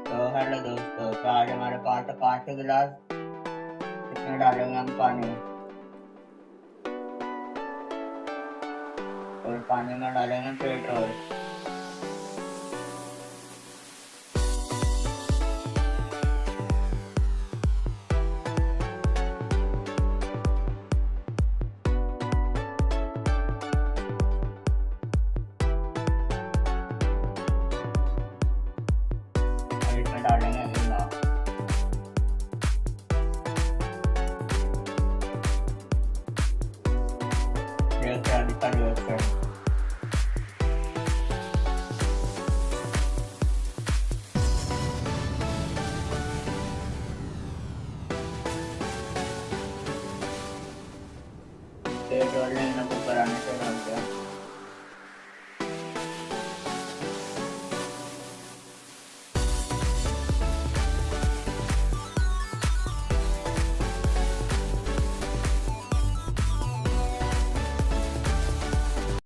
तो हेलो दोस्तों, तो आज हमारे पास है 5 गिलास। इसमें डालेंगे हम पानी और पानी में डालेंगे पेट्रोल।